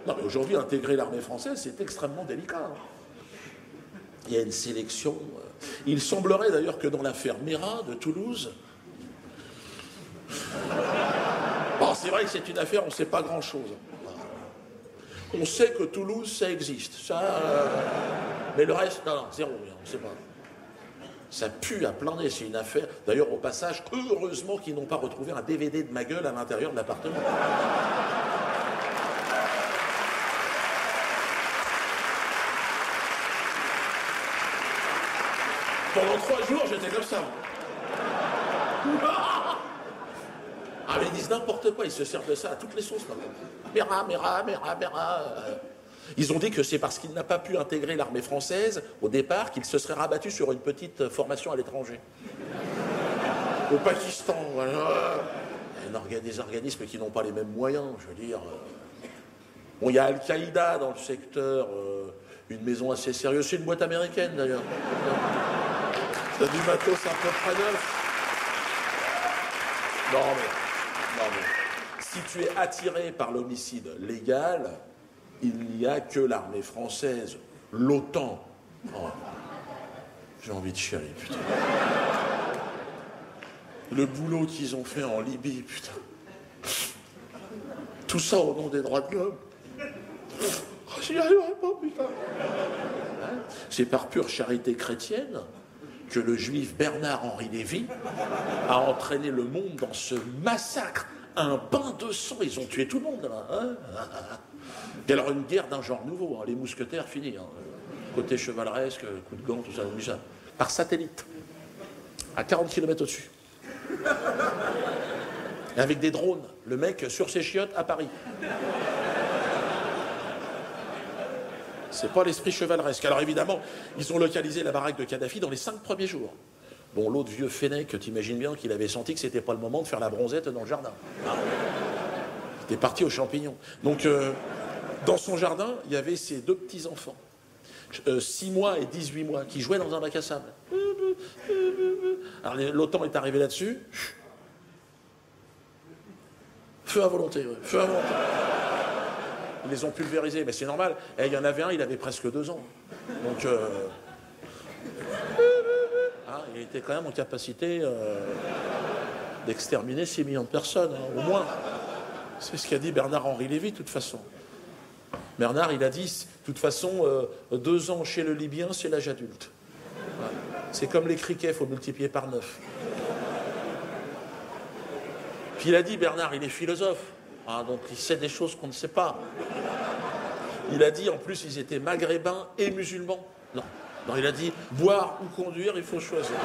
Non, mais aujourd'hui, intégrer l'armée française, c'est extrêmement délicat. Il y a une sélection. Il semblerait d'ailleurs que dans l'affaire Meyrat de Toulouse, bon, c'est vrai que c'est une affaire, on ne sait pas grand-chose. On sait que Toulouse, ça existe. Ça, mais le reste, non, zéro, on ne sait pas. Ça pue à plein nez, c'est une affaire. D'ailleurs, au passage, heureusement qu'ils n'ont pas retrouvé un DVD de ma gueule à l'intérieur de l'appartement. Pendant 3 jours, j'étais comme ça. Ah, mais ils disent n'importe quoi, ils se servent de ça à toutes les sauces. Meyrat. Ils ont dit que c'est parce qu'il n'a pas pu intégrer l'armée française au départ qu'il se serait rabattu sur une petite formation à l'étranger. Au Pakistan, voilà. Des organismes qui n'ont pas les mêmes moyens, je veux dire. Bon, il y a Al-Qaïda dans le secteur, une maison assez sérieuse. C'est une boîte américaine d'ailleurs. C'est du matos un peu près neuf. Non mais, si tu es attiré par l'homicide légal, il n'y a que l'armée française, l'OTAN. Oh, j'ai envie de chialer, putain. Le boulot qu'ils ont fait en Libye, putain. Tout ça au nom des droits de l'homme. J'y arriverai pas, putain. Hein? C'est par pure charité chrétienne que le juif Bernard-Henri Lévy a entraîné le monde dans ce massacre. Un bain de sang, ils ont tué tout le monde, là. Hein. Et alors, une guerre d'un genre nouveau, hein. Les mousquetaires, fini. Hein. Côté chevaleresque, coup de gant, tout ça, par satellite, à 40 km au-dessus. Et avec des drones, le mec sur ses chiottes à Paris. C'est pas l'esprit chevaleresque. Alors évidemment, ils ont localisé la baraque de Kadhafi dans les 5 premiers jours. Bon, l'autre vieux Fennec, t'imagines bien qu'il avait senti que c'était pas le moment de faire la bronzette dans le jardin. Il était parti aux champignons. Donc, dans son jardin, il y avait ses 2 petits-enfants, 6 mois et 18 mois, qui jouaient dans un bac à sable. Alors, l'OTAN est arrivé là-dessus. Feu à volonté, ouais. Feu à volonté. Ils les ont pulvérisés, mais c'est normal. Et il y en avait un, il avait presque 2 ans. Donc, il était quand même en capacité d'exterminer 6 millions de personnes, hein, au moins. C'est ce qu'a dit Bernard-Henri Lévy, de toute façon. Bernard, il a dit, de toute façon, 2 ans chez le Libyen, c'est l'âge adulte. Ouais. C'est comme les criquets, il faut multiplier par 9. Puis il a dit, Bernard, il est philosophe, hein, donc il sait des choses qu'on ne sait pas. Il a dit, en plus, ils étaient maghrébins et musulmans. Non, il a dit, boire ou conduire, il faut choisir.